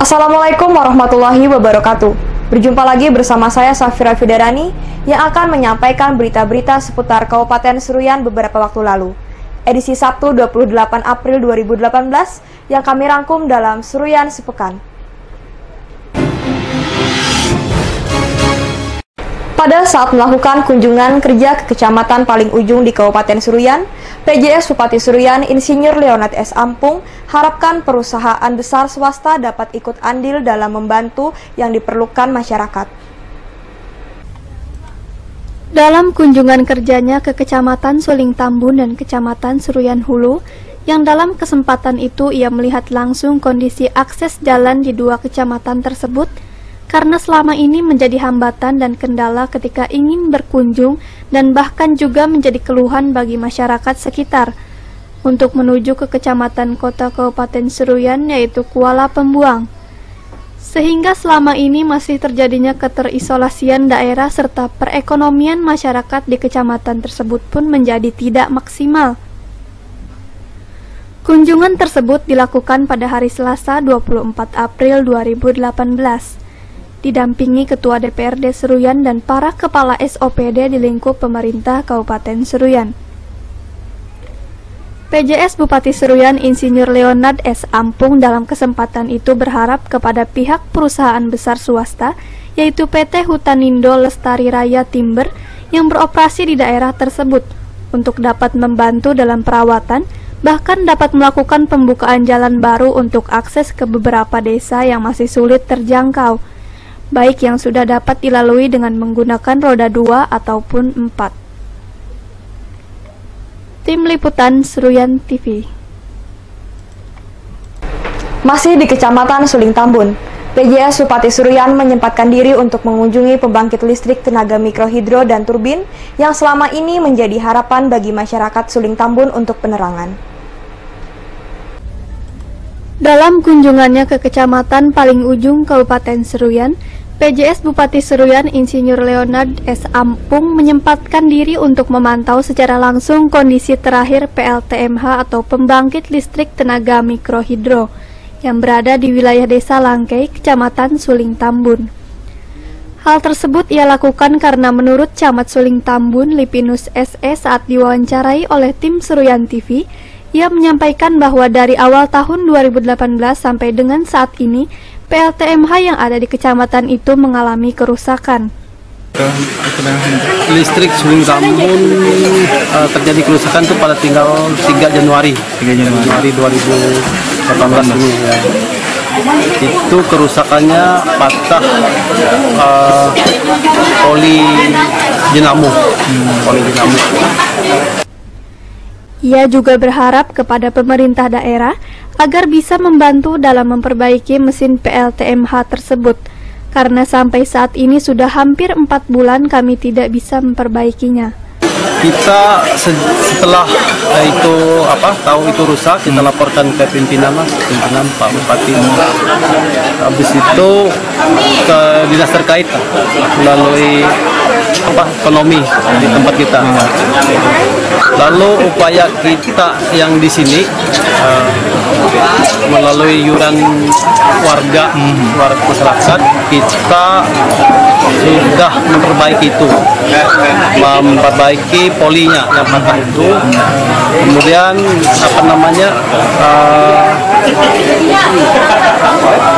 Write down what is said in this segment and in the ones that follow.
Assalamualaikum warahmatullahi wabarakatuh. Berjumpa lagi bersama saya Safira Fidarani yang akan menyampaikan berita-berita seputar Kabupaten Seruyan beberapa waktu lalu. Edisi Sabtu 28 April 2018 yang kami rangkum dalam Seruyan Sepekan. Pada saat melakukan kunjungan kerja ke kecamatan paling ujung di Kabupaten Seruyan, PJS Bupati Seruyan Insinyur Leonard S. Ampung harapkan perusahaan besar swasta dapat ikut andil dalam membantu yang diperlukan masyarakat. Dalam kunjungan kerjanya ke Kecamatan Suling Tambun dan Kecamatan Seruyan Hulu, yang dalam kesempatan itu ia melihat langsung kondisi akses jalan di dua kecamatan tersebut, karena selama ini menjadi hambatan dan kendala ketika ingin berkunjung dan bahkan juga menjadi keluhan bagi masyarakat sekitar untuk menuju ke kecamatan kota Kabupaten Seruyan yaitu Kuala Pembuang. Sehingga selama ini masih terjadinya keterisolasian daerah serta perekonomian masyarakat di kecamatan tersebut pun menjadi tidak maksimal. Kunjungan tersebut dilakukan pada hari Selasa 24 April 2018. Didampingi Ketua DPRD Seruyan dan para kepala SOPD di lingkup pemerintah Kabupaten Seruyan. PJS Bupati Seruyan Insinyur Leonard S. Ampung dalam kesempatan itu berharap kepada pihak perusahaan besar swasta, yaitu PT Hutanindo Lestari Raya Timber yang beroperasi di daerah tersebut, untuk dapat membantu dalam perawatan, bahkan dapat melakukan pembukaan jalan baru untuk akses ke beberapa desa yang masih sulit terjangkau, baik yang sudah dapat dilalui dengan menggunakan roda 2 ataupun 4. Tim Liputan Seruyan TV. Masih di Kecamatan Suling Tambun, PJS Bupati Seruyan menyempatkan diri untuk mengunjungi pembangkit listrik tenaga mikrohidro dan turbin yang selama ini menjadi harapan bagi masyarakat Suling Tambun untuk penerangan. Dalam kunjungannya ke Kecamatan paling ujung Kabupaten Seruyan, PJS Bupati Seruyan Insinyur Leonard S. Ampung menyempatkan diri untuk memantau secara langsung kondisi terakhir PLTMH atau Pembangkit Listrik Tenaga Mikrohidro yang berada di wilayah Desa Langkei, Kecamatan Suling Tambun. Hal tersebut ia lakukan karena menurut Camat Suling Tambun Lipinus SE saat diwawancarai oleh tim Seruyan TV, ia menyampaikan bahwa dari awal tahun 2018 sampai dengan saat ini, PLTMH yang ada di kecamatan itu mengalami kerusakan. Listrik Suling Tambun terjadi kerusakan itu pada tanggal 3 Januari 2018 ini ya. Itu kerusakannya patah poli dinamo. Ia juga berharap kepada pemerintah daerah agar bisa membantu dalam memperbaiki mesin PLTMH tersebut, karena sampai saat ini sudah hampir 4 bulan kami tidak bisa memperbaikinya. Kita setelah tahu itu rusak, kita laporkan ke pimpinan Pak Bupati. Habis itu ke dinas terkait melalui ekonomi di tempat kita. Lalu upaya kita yang di sini melalui yuran warga masyarakat, kita sudah memperbaiki itu, memperbaiki polinya yang patah itu. Kemudian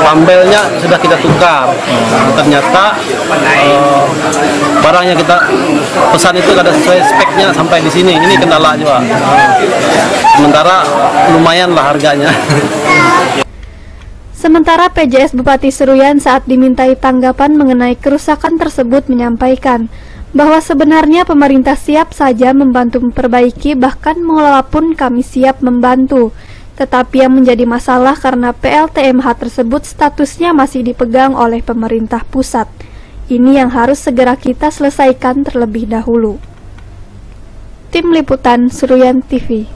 pambelnya sudah kita tukar. Ternyata barang yang kita pesan itu ada sesuai speknya sampai di sini. Ini kendala juga. Sementara lumayan lah harganya. Sementara PJS Bupati Seruyan saat dimintai tanggapan mengenai kerusakan tersebut menyampaikan bahwa sebenarnya pemerintah siap saja membantu memperbaiki, bahkan mengelola pun kami siap membantu. Tetapi yang menjadi masalah karena PLTMH tersebut statusnya masih dipegang oleh pemerintah pusat. Ini yang harus segera kita selesaikan terlebih dahulu. Tim Liputan Seruyan TV.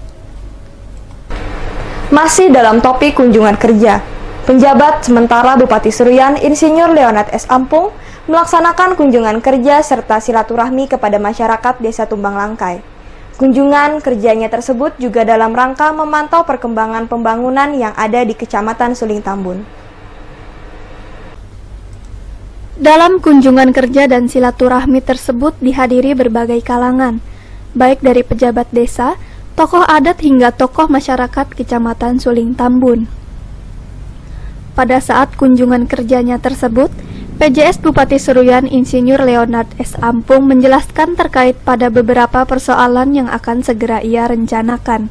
Masih dalam topik kunjungan kerja, penjabat sementara Bupati Seruyan Insinyur Leonard S. Ampung melaksanakan kunjungan kerja serta silaturahmi kepada masyarakat Desa Tumbang Langkai. Kunjungan kerjanya tersebut juga dalam rangka memantau perkembangan pembangunan yang ada di Kecamatan Suling Tambun. Dalam kunjungan kerja dan silaturahmi tersebut dihadiri berbagai kalangan, baik dari pejabat desa, tokoh adat hingga tokoh masyarakat Kecamatan Suling Tambun. Pada saat kunjungan kerjanya tersebut, PJS Bupati Seruyan Insinyur Leonard S. Ampung menjelaskan terkait pada beberapa persoalan yang akan segera ia rencanakan.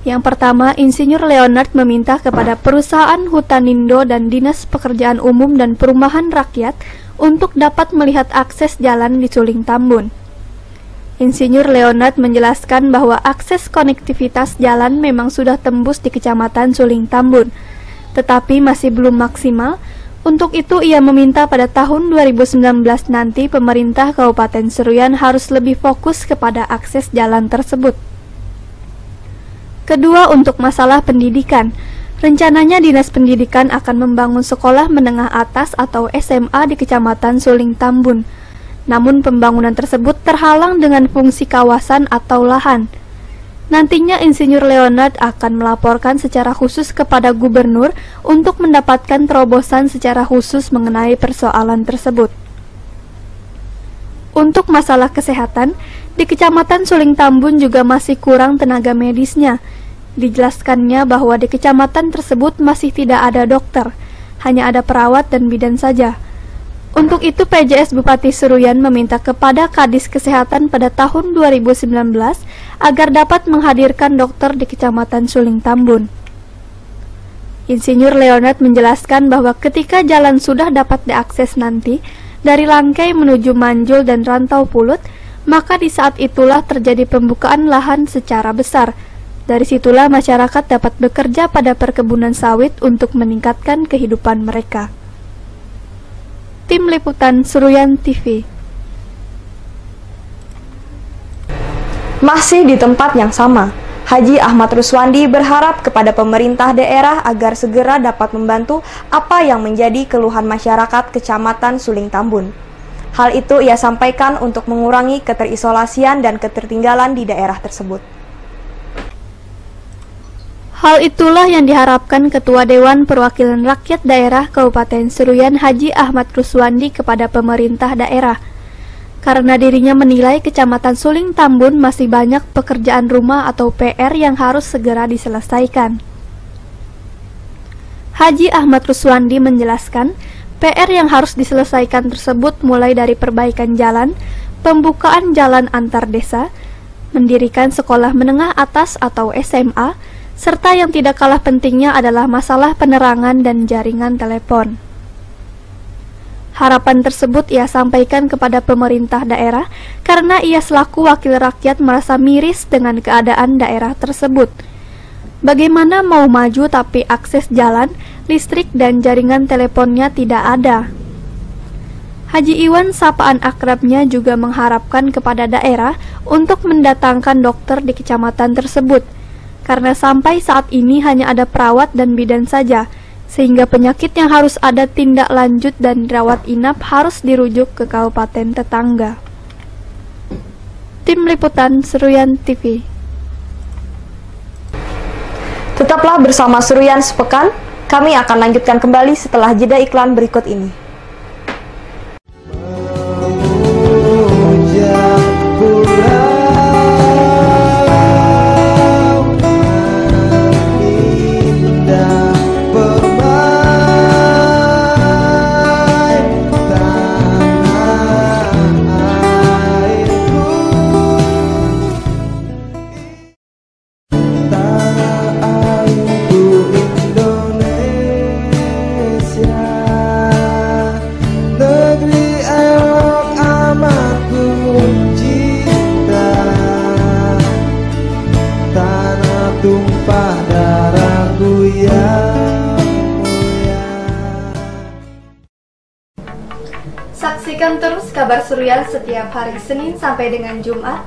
Yang pertama, Insinyur Leonard meminta kepada perusahaan Hutanindo dan Dinas Pekerjaan Umum dan Perumahan Rakyat untuk dapat melihat akses jalan di Suling Tambun. Insinyur Leonard menjelaskan bahwa akses konektivitas jalan memang sudah tembus di Kecamatan Suling Tambun, tetapi masih belum maksimal. Untuk itu ia meminta pada tahun 2019 nanti pemerintah Kabupaten Seruyan harus lebih fokus kepada akses jalan tersebut. Kedua, untuk masalah pendidikan, rencananya Dinas Pendidikan akan membangun sekolah menengah atas atau SMA di Kecamatan Suling Tambun. Namun pembangunan tersebut terhalang dengan fungsi kawasan atau lahan. Nantinya Insinyur Leonard akan melaporkan secara khusus kepada Gubernur untuk mendapatkan terobosan secara khusus mengenai persoalan tersebut. Untuk masalah kesehatan, di Kecamatan Suling Tambun juga masih kurang tenaga medisnya. Dijelaskannya bahwa di kecamatan tersebut masih tidak ada dokter, hanya ada perawat dan bidan saja. Untuk itu PJS Bupati Seruyan meminta kepada Kadis Kesehatan pada tahun 2019 agar dapat menghadirkan dokter di Kecamatan Suling Tambun. Insinyur Leonard menjelaskan bahwa ketika jalan sudah dapat diakses nanti dari Langkai menuju Manjul dan Rantau Pulut, maka di saat itulah terjadi pembukaan lahan secara besar. Dari situlah masyarakat dapat bekerja pada perkebunan sawit untuk meningkatkan kehidupan mereka. Tim Liputan Seruyan TV. Masih di tempat yang sama, Haji Ahmad Ruswandi berharap kepada pemerintah daerah agar segera dapat membantu apa yang menjadi keluhan masyarakat Kecamatan Suling Tambun. Hal itu ia sampaikan untuk mengurangi keterisolasian dan ketertinggalan di daerah tersebut. Hal itulah yang diharapkan Ketua Dewan Perwakilan Rakyat Daerah Kabupaten Seruyan Haji Ahmad Ruswandi kepada pemerintah daerah. Karena dirinya menilai Kecamatan Suling Tambun masih banyak pekerjaan rumah atau PR yang harus segera diselesaikan. Haji Ahmad Ruswandi menjelaskan, PR yang harus diselesaikan tersebut mulai dari perbaikan jalan, pembukaan jalan antar desa, mendirikan sekolah menengah atas atau SMA, serta yang tidak kalah pentingnya adalah masalah penerangan dan jaringan telepon. Harapan tersebut ia sampaikan kepada pemerintah daerah karena ia selaku wakil rakyat merasa miris dengan keadaan daerah tersebut. Bagaimana mau maju tapi akses jalan, listrik dan jaringan teleponnya tidak ada. Haji Iwan, sapaan akrabnya, juga mengharapkan kepada daerah untuk mendatangkan dokter di kecamatan tersebut. Karena sampai saat ini hanya ada perawat dan bidan saja, sehingga penyakit yang harus ada tindak lanjut dan rawat inap harus dirujuk ke kabupaten tetangga. Tim Liputan Seruyan TV. Tetaplah bersama Seruyan Sepekan, kami akan lanjutkan kembali setelah jeda iklan berikut ini. Saksikan terus kabar Seruyan setiap hari Senin sampai dengan Jumat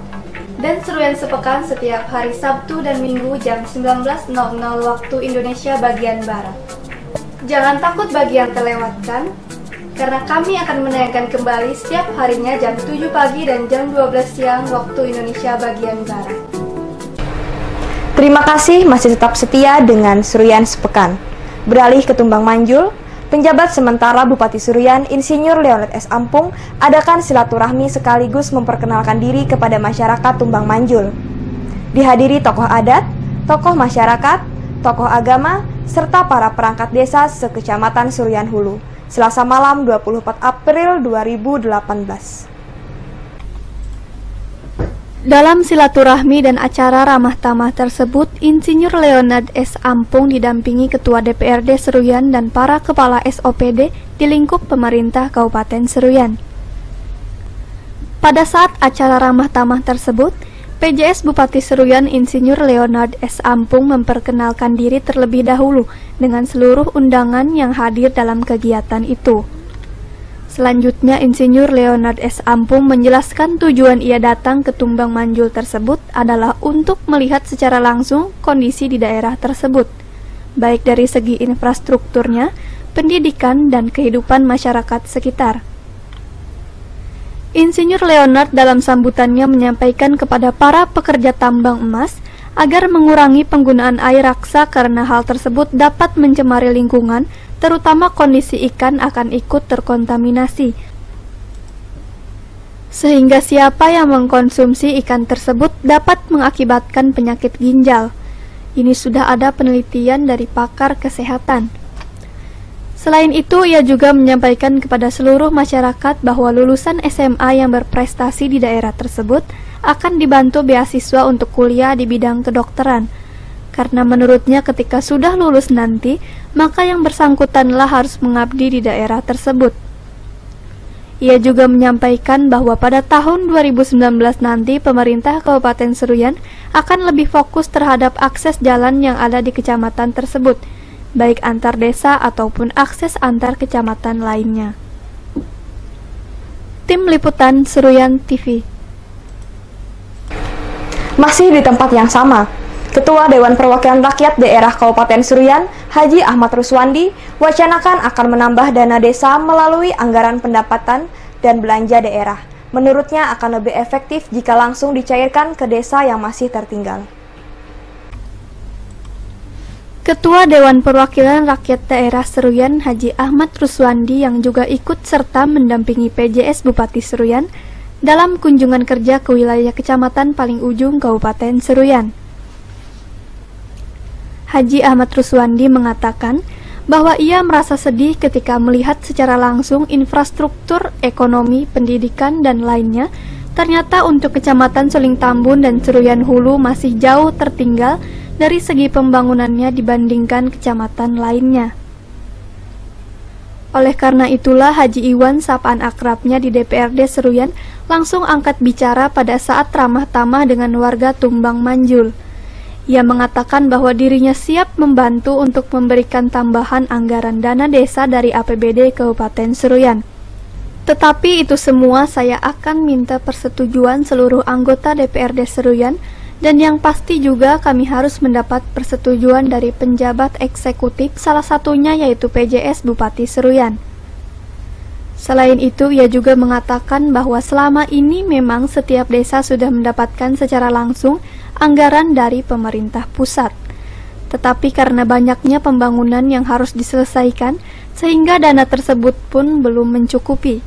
dan Seruyan Sepekan setiap hari Sabtu dan Minggu jam 19.00 waktu Indonesia bagian Barat. Jangan takut bagi yang terlewatkan, karena kami akan menayangkan kembali setiap harinya jam 7 pagi dan jam 12 siang waktu Indonesia bagian Barat. Terima kasih masih tetap setia dengan Seruyan Sepekan. Beralih ke Tumbang Manjul, Penjabat sementara Bupati Seruyan, Insinyur Leonard S. Ampung, adakan silaturahmi sekaligus memperkenalkan diri kepada masyarakat Tumbang Manjul. Dihadiri tokoh adat, tokoh masyarakat, tokoh agama, serta para perangkat desa sekecamatan Seruyan Hulu, Selasa malam 24 April 2018. Dalam silaturahmi dan acara ramah tamah tersebut, Insinyur Leonard S. Ampung didampingi Ketua DPRD Seruyan dan para kepala SOPD di lingkup pemerintah Kabupaten Seruyan. Pada saat acara ramah tamah tersebut, PJS Bupati Seruyan Insinyur Leonard S. Ampung memperkenalkan diri terlebih dahulu dengan seluruh undangan yang hadir dalam kegiatan itu. Selanjutnya, Insinyur Leonard S. Ampung menjelaskan tujuan ia datang ke Tumbang Manjul tersebut adalah untuk melihat secara langsung kondisi di daerah tersebut, baik dari segi infrastrukturnya, pendidikan, dan kehidupan masyarakat sekitar. Insinyur Leonard dalam sambutannya menyampaikan kepada para pekerja tambang emas agar mengurangi penggunaan air raksa karena hal tersebut dapat mencemari lingkungan, terutama kondisi ikan akan ikut terkontaminasi. Sehingga siapa yang mengkonsumsi ikan tersebut dapat mengakibatkan penyakit ginjal. Ini sudah ada penelitian dari pakar kesehatan. Selain itu, ia juga menyampaikan kepada seluruh masyarakat bahwa lulusan SMA yang berprestasi di daerah tersebut akan dibantu beasiswa untuk kuliah di bidang kedokteran. Karena menurutnya ketika sudah lulus nanti, maka yang bersangkutanlah harus mengabdi di daerah tersebut. Ia juga menyampaikan bahwa pada tahun 2019 nanti pemerintah Kabupaten Seruyan akan lebih fokus terhadap akses jalan yang ada di kecamatan tersebut, baik antar desa ataupun akses antar kecamatan lainnya. Tim Liputan Seruyan TV. Masih di tempat yang sama, Ketua Dewan Perwakilan Rakyat Daerah Kabupaten Seruyan, Haji Ahmad Ruswandi, wacanakan akan menambah dana desa melalui anggaran pendapatan dan belanja daerah. Menurutnya akan lebih efektif jika langsung dicairkan ke desa yang masih tertinggal. Ketua Dewan Perwakilan Rakyat Daerah Seruyan, Haji Ahmad Ruswandi, yang juga ikut serta mendampingi PJS Bupati Seruyan dalam kunjungan kerja ke wilayah Kecamatan Paling Ujung Kabupaten Seruyan. Haji Ahmad Ruswandi mengatakan bahwa ia merasa sedih ketika melihat secara langsung infrastruktur, ekonomi, pendidikan, dan lainnya ternyata untuk Kecamatan Suling Tambun dan Seruyan Hulu masih jauh tertinggal dari segi pembangunannya dibandingkan kecamatan lainnya. Oleh karena itulah Haji Iwan, sapaan akrabnya di DPRD Seruyan, langsung angkat bicara pada saat ramah tamah dengan warga Tumbang Manjul. Ia mengatakan bahwa dirinya siap membantu untuk memberikan tambahan anggaran dana desa dari APBD Kabupaten Seruyan. Tetapi itu semua saya akan minta persetujuan seluruh anggota DPRD Seruyan, dan yang pasti juga kami harus mendapat persetujuan dari penjabat eksekutif, salah satunya yaitu PJS Bupati Seruyan. Selain itu, ia juga mengatakan bahwa selama ini memang setiap desa sudah mendapatkan secara langsung anggaran dari pemerintah pusat. Tetapi karena banyaknya pembangunan yang harus diselesaikan, sehingga dana tersebut pun belum mencukupi.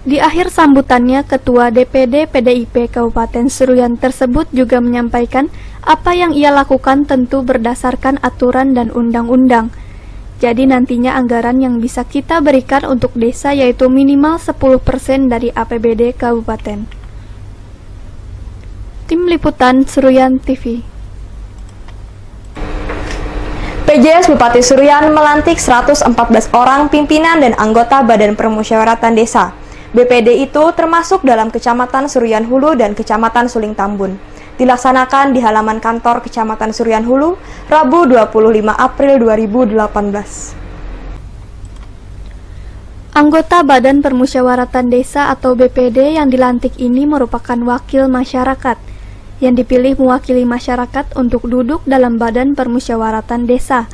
Di akhir sambutannya, Ketua DPD PDIP Kabupaten Seruyan tersebut juga menyampaikan apa yang ia lakukan tentu berdasarkan aturan dan undang-undang. Jadi nantinya anggaran yang bisa kita berikan untuk desa yaitu minimal 10% dari APBD Kabupaten. Tim Liputan Seruyan TV. PJS Bupati Seruyan melantik 114 orang pimpinan dan anggota Badan Permusyawaratan Desa. BPD itu termasuk dalam Kecamatan Seruyan Hulu dan Kecamatan Suling Tambun. Dilaksanakan di halaman kantor Kecamatan Seruyan Hulu, Rabu 25 April 2018. Anggota Badan Permusyawaratan Desa atau BPD yang dilantik ini merupakan wakil masyarakat yang dipilih mewakili masyarakat untuk duduk dalam Badan Permusyawaratan Desa.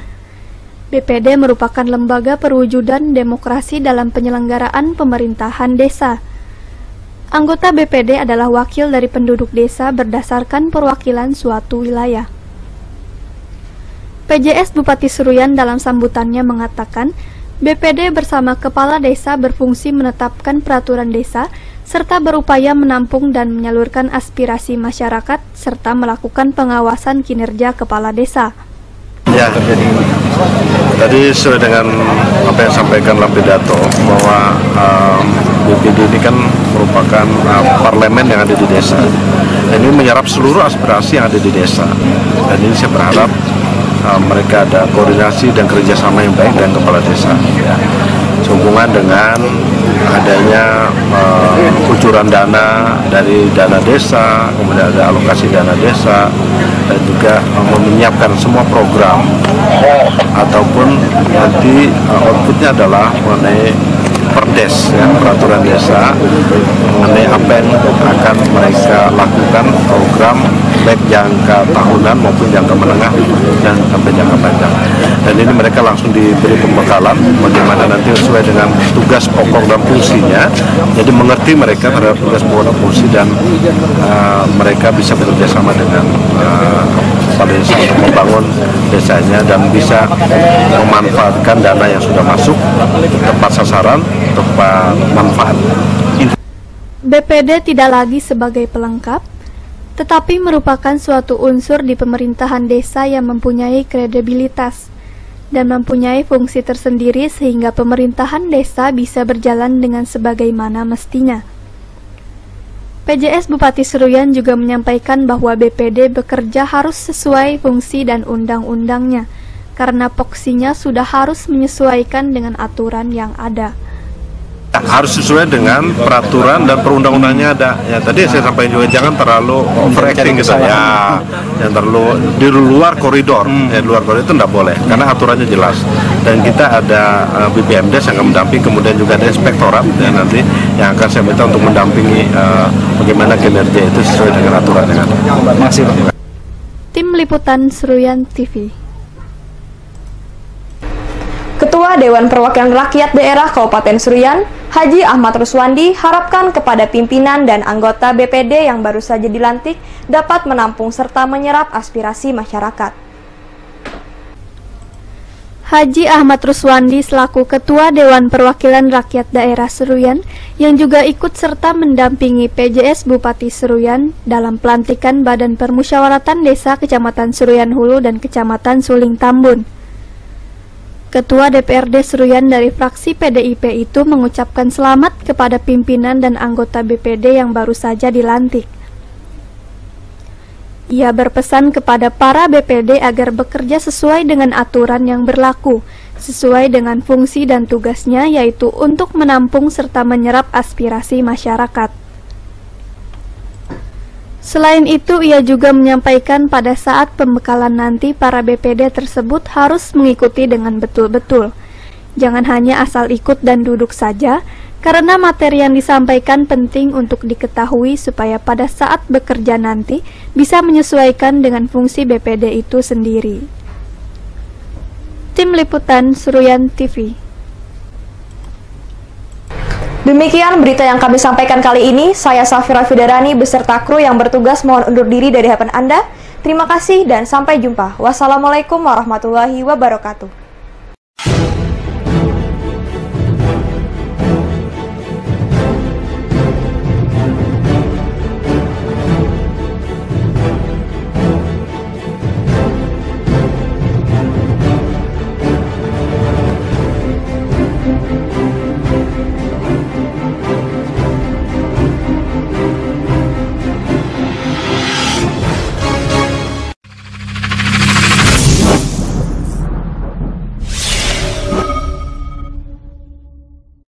BPD merupakan lembaga perwujudan demokrasi dalam penyelenggaraan pemerintahan desa. Anggota BPD adalah wakil dari penduduk desa berdasarkan perwakilan suatu wilayah. PJS Bupati Seruyan dalam sambutannya mengatakan, BPD bersama Kepala Desa berfungsi menetapkan peraturan desa, serta berupaya menampung dan menyalurkan aspirasi masyarakat, serta melakukan pengawasan kinerja Kepala Desa. Ya, tadi sesuai dengan apa yang disampaikan dalam pidato bahwa BPD ini kan merupakan parlemen yang ada di desa. Dan ini menyerap seluruh aspirasi yang ada di desa. Dan ini saya berharap mereka ada koordinasi dan kerjasama yang baik dengan kepala desa. Ya. Sehubungan dengan adanya kucuran dana dari dana desa, kemudian ada alokasi dana desa, dan juga menyiapkan semua program ataupun nanti outputnya adalah mengenai perdes, ya, peraturan desa mengenai apa yang akan mereka lakukan program baik jangka tahunan maupun jangka menengah dan sampai jangka panjang. Dan ini mereka langsung diberi pembekalan bagaimana nanti sesuai dengan tugas pokok dan fungsinya. Jadi mengerti mereka terhadap tugas pokok dan fungsi dan mereka bisa bekerja sama dengan kepala desa untuk membangun desanya dan bisa memanfaatkan dana yang sudah masuk tepat sasaran, tepat manfaat. BPD tidak lagi sebagai pelengkap, tetapi merupakan suatu unsur di pemerintahan desa yang mempunyai kredibilitas dan mempunyai fungsi tersendiri sehingga pemerintahan desa bisa berjalan dengan sebagaimana mestinya. PJS Bupati Seruyan juga menyampaikan bahwa BPD bekerja harus sesuai fungsi dan undang-undangnya, karena poksinya sudah harus menyesuaikan dengan aturan yang ada. Harus sesuai dengan peraturan dan perundang-undangnya ada. Ya, tadi saya sampaikan juga jangan terlalu overacting gitu ya, yang terlalu di luar koridor. Ya, di luar koridor itu tidak boleh karena aturannya jelas. Dan kita ada BPMDes yang akan mendampingi, kemudian juga ada inspektorat ya, nanti yang akan saya minta untuk mendampingi bagaimana kinerja itu sesuai dengan aturan yang ada. Tim Liputan Seruyan TV. Ketua Dewan Perwakilan Rakyat Daerah Kabupaten Seruyan, Haji Ahmad Ruswandi, harapkan kepada pimpinan dan anggota BPD yang baru saja dilantik dapat menampung serta menyerap aspirasi masyarakat. Haji Ahmad Ruswandi selaku Ketua Dewan Perwakilan Rakyat Daerah Seruyan yang juga ikut serta mendampingi PJS Bupati Seruyan dalam pelantikan Badan Permusyawaratan Desa Kecamatan Seruyan Hulu dan Kecamatan Suling Tambun. Ketua DPRD Seruyan dari fraksi PDIP itu mengucapkan selamat kepada pimpinan dan anggota BPD yang baru saja dilantik. Ia berpesan kepada para BPD agar bekerja sesuai dengan aturan yang berlaku, sesuai dengan fungsi dan tugasnya yaitu untuk menampung serta menyerap aspirasi masyarakat. Selain itu, ia juga menyampaikan pada saat pembekalan nanti para BPD tersebut harus mengikuti dengan betul-betul. Jangan hanya asal ikut dan duduk saja, karena materi yang disampaikan penting untuk diketahui supaya pada saat bekerja nanti bisa menyesuaikan dengan fungsi BPD itu sendiri. Tim Liputan Seruyan TV. Demikian berita yang kami sampaikan kali ini. Saya Safira Fidarani beserta kru yang bertugas mohon undur diri dari hadapan Anda. Terima kasih dan sampai jumpa. Wassalamualaikum warahmatullahi wabarakatuh.